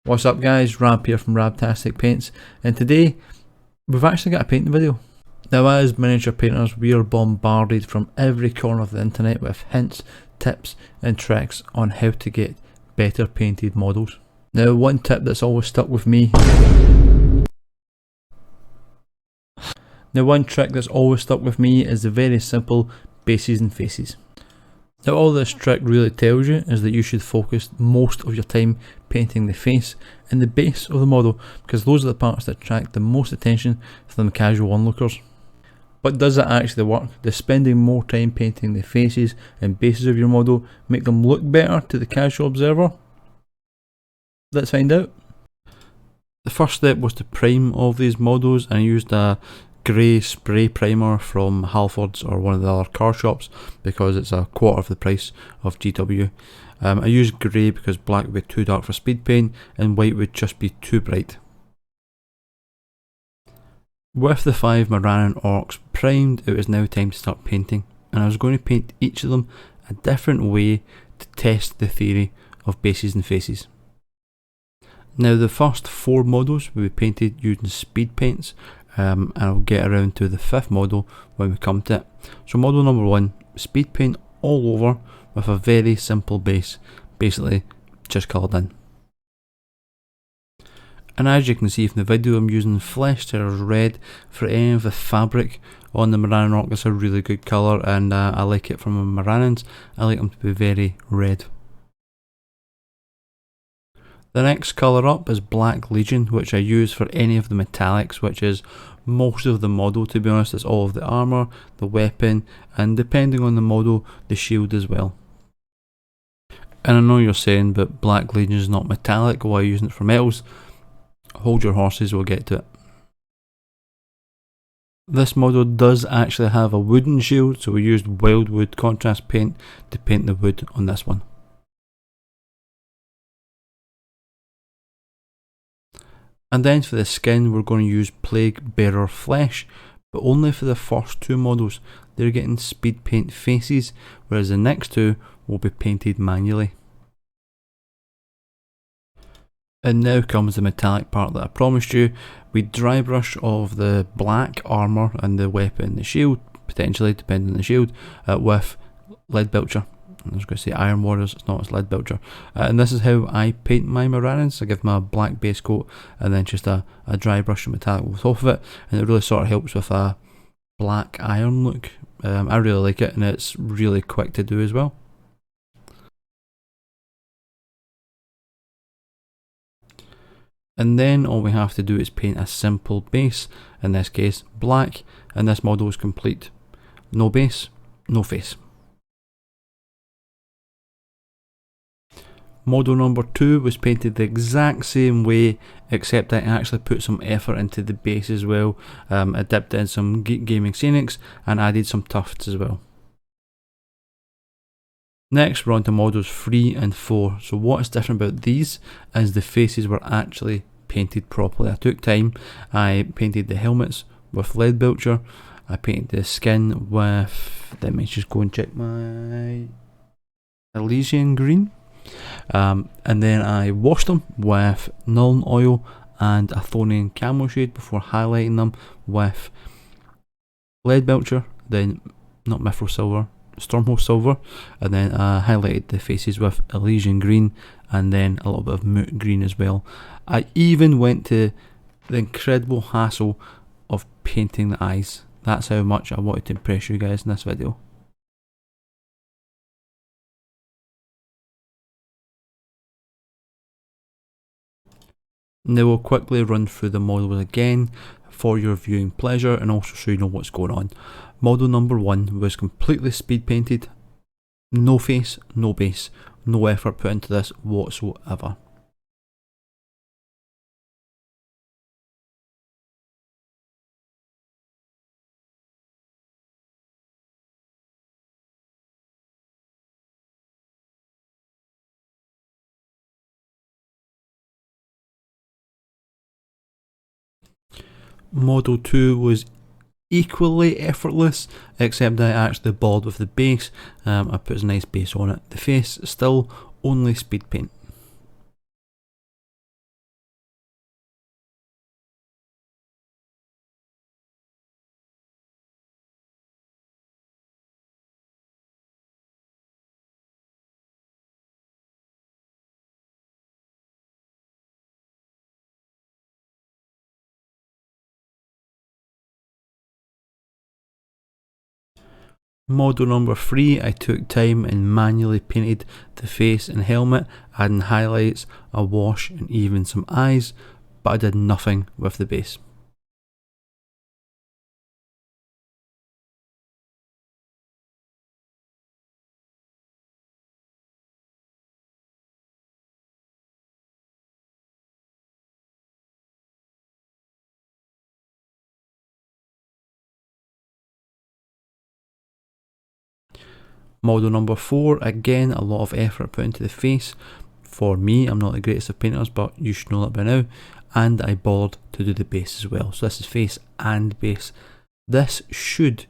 What's up guys, Rab here from Rabtastic Paints, and today we've actually got a painting video. Now as miniature painters we are bombarded from every corner of the internet with hints, tips and tricks on how to get better painted models. Now one tip that's always stuck with me one trick that's always stuck with me is the very simple bases and faces. Now all this trick really tells you is that you should focus most of your time painting the face and the base of the model, because those are the parts that attract the most attention from casual onlookers. But does it actually work? Does spending more time painting the faces and bases of your model make them look better to the casual observer? Let's find out. The first step was to prime all of these models, and I used a grey spray primer from Halford's or one of the other car shops because it's a quarter of the price of GW. I used grey because black would be too dark for speed paint and white would just be too bright. With the 5 Morannon orcs primed, it was now time to start painting, and I was going to paint each of them a different way to test the theory of bases and faces. Now the first 4 models will be painted using speed paints, and I'll get around to the 5th model when we come to it. So model number 1, speed paint all over with a very simple base, basically just coloured in. And as you can see from the video, I'm using Flesh Terror's red for any of the fabric on the Morannon orc. It's a really good colour, and I like it from the Morannons. I like them to be very red. The next colour up is Black Legion, which I use for any of the metallics, which is most of the model, to be honest. It's all of the armour, the weapon, and depending on the model, the shield as well. And I know you're saying, but Black Legion is not metallic, why are you using it for metals? Hold your horses, we'll get to it. This model does actually have a wooden shield, so we used Wildwood contrast paint to paint the wood on this one. And then for the skin we're going to use Plague Bearer Flesh, but only for the first 2 models. They're getting speed paint faces, whereas the next 2 will be painted manually. And now comes the metallic part that I promised you. We dry brush of the black armour and the weapon, the shield, potentially depending on the shield, with Lead Belcher. I was going to say Iron Warriors, it's not, it's Lead Belcher. And this is how I paint my Morannons. I give them a black base coat and then just a dry brush of metallic over top of it, and it really sort of helps with a black iron look. I really like it, and it's really quick to do as well. And then all we have to do is paint a simple base, in this case black, and this model is complete. No base, no face. Model number 2 was painted the exact same way, except I actually put some effort into the base as well. I dipped in some gaming scenics and added some tufts as well. Next we're on to models 3 and 4. So what is different about these is the faces were actually painted properly. I took time. I painted the helmets with Lead Belcher. I painted the skin with, let me just go and check my Elysian green. And then I washed them with Nuln oil and a Thonian camo shade before highlighting them with Lead Belcher, then not Mithril Silver, Stormhold Silver, and then I highlighted the faces with Elysian green and then a little bit of Moot green as well. I even went to the incredible hassle of painting the eyes. That's how much I wanted to impress you guys in this video. Now we'll quickly run through the models again for your viewing pleasure and also so you know what's going on. Model number 1 was completely speed painted, no face, no base, no effort put into this whatsoever. Model 2 was equally effortless, except I actually balled with the base. I put a nice base on it. The face still only speed paint. Model number 3, I took time and manually painted the face and helmet, adding highlights, a wash and even some eyes, but I did nothing with the base. Model number 4, again a lot of effort put into the face. For me, I'm not the greatest of painters, but you should know that by now. And I bothered to do the base as well. So this is face and base. This should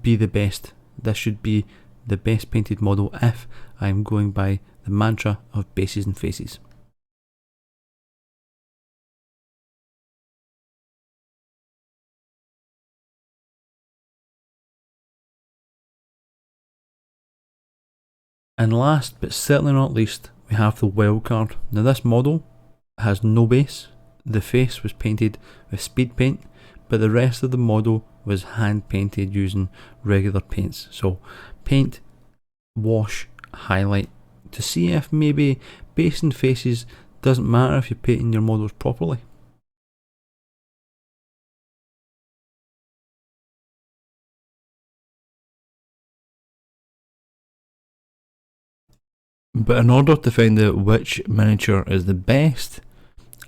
be the best. This should be the best painted model if I'm going by the mantra of bases and faces. And last but certainly not least, we have the wild card. Now this model has no base. The face was painted with speed paint, but the rest of the model was hand painted using regular paints. So paint, wash, highlight, to see if maybe base and faces doesn't matter if you're painting your models properly. But in order to find out which miniature is the best,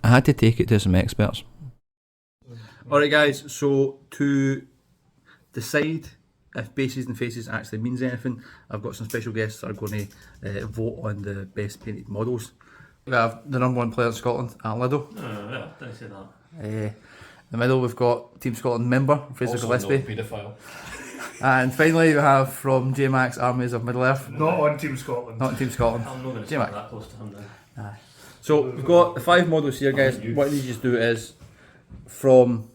I had to take it to some experts. Alright guys, so to decide if bases and faces actually means anything, I've got some special guests that are going to vote on the best painted models. We have the number 1 player in Scotland, Lido. Well, don't say that. In the middle we've got Team Scotland member, Fraser Gillespie. Paedophile. And finally we have from JMax Armies of Middle Earth. Not on Team Scotland. Not on Team Scotland. I'm not going to J-Mac. sit that close to him now. So we've got the 5 models here guys. What you just do is from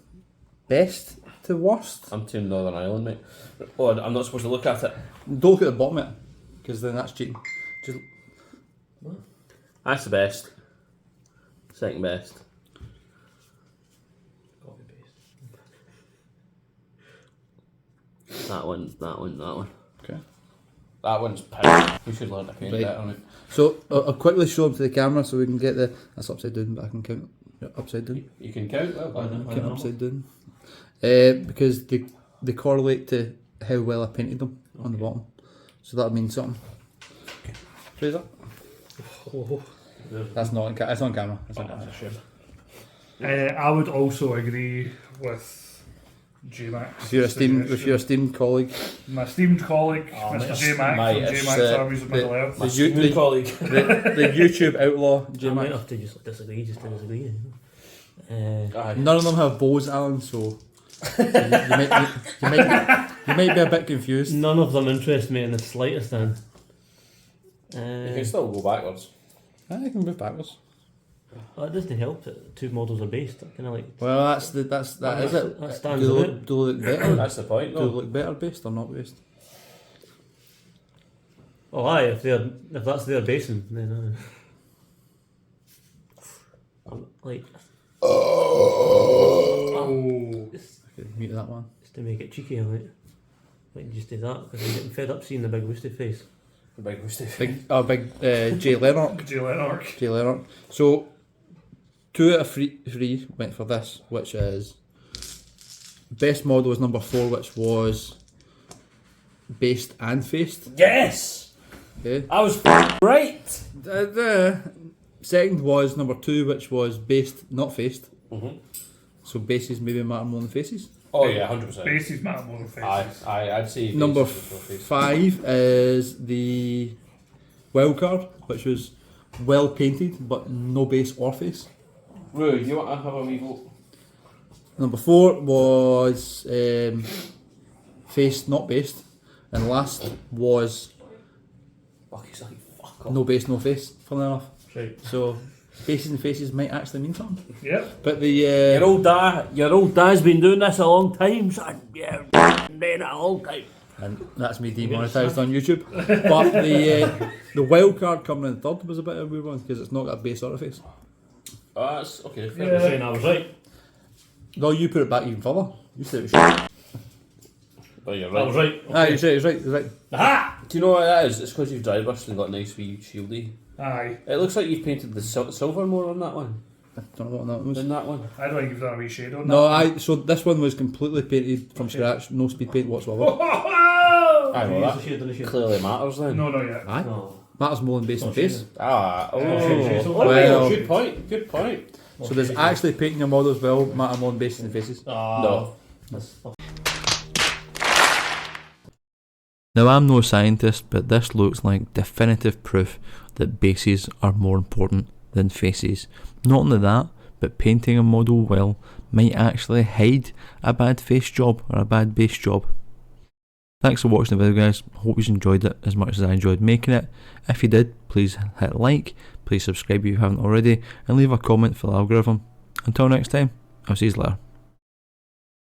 best to worst. I'm Team Northern Ireland, mate. Oh, I'm not supposed to look at it. Don't look at the bottom of it, because then that's cheating. Just That's the best. Second best. Copy paste. That one, that one, that one. okay. That one's piss. We should learn to paint Right. better on it. So I'll quickly show them to the camera so we can get the. That's upside down, but I can count upside down. You can count well done. Count upside down. Because they correlate to how well I painted them on the bottom. So that means something. Fraser? That's not on camera. It's on camera. It's on camera. That's a shame. I would also agree with J-Max. With your esteemed colleague. My esteemed colleague, Oh, Mr. mate, J-Max mate, from it's, J-Max Armies of the- Middle Earth. My The student colleague. the YouTube outlaw, I might JMax. have to just disagree, just to disagree. Aye. None of them have bows, Alan, so you might be a bit confused. None of them interest me in the slightest, then. You can still go backwards. I can move backwards. Well, it doesn't help that 2 models are based. Kind of like Well, that is it. that stands Do they out. look, do they look better? That's the point, Do they though. look better based or not based? Oh, aye. If that's their basing, then I'm like just Okay, mute that one. to make it cheeky, I might just do that because I'm getting fed up seeing the big woosty face. The big mistake. Big Jay Lennox. J. Lennox. Jay Lennox. So 2 out of 3 went for this, which is best model was number 4, which was based and faced. Yes! Okay. I was right! The second was number 2, which was based, not faced. Mhm. So bases maybe matter more than faces. Oh, yeah, 100%. Faces matter more than faces. I'd say Number faces before faces. 5 is the wild card, which was well painted but no base or face. Roo, you want to have a wee vote? Number 4 was face not based, and last was Fuck, he's like, fuck off. no base no face. Funnily enough, Right. so bases and faces might actually mean something. Yep. But the Your old dad's been doing this a long time, son. Yeah, doing it a long time. and that's me demonetised on YouTube. But the wild card coming in third was a bit of a weird one because it's not got a base or a face. Oh, that's okay. Fair You're enough. saying I was right. No, you put it back even further. You said it was shit. Oh, you're I was right. right. He's right. Aha! Do you know what that is? It's because you've dry brushed and got a nice wee shieldy. Aye. It looks like you've painted the silver more on that one I don't know what that was. than that one. I don't think you've done a wee shade on No, so this one was completely painted from scratch, no speed paint whatsoever. that. Aye, well, Use the that shade on the shade. clearly matters then. No, not yet. Aye, No. matters more than base and face. Ah, oh. Well- Good point, good point. So does actually painting your models well matter more than bases and faces? No. That's Now I'm no scientist, but this looks like definitive proof that bases are more important than faces. Not only that, but painting a model well might actually hide a bad face job or a bad base job. Thanks for watching the video, guys. Hope you enjoyed it as much as I enjoyed making it. If you did, please hit like, please subscribe if you haven't already, and leave a comment for the algorithm. Until next time, I'll see you later.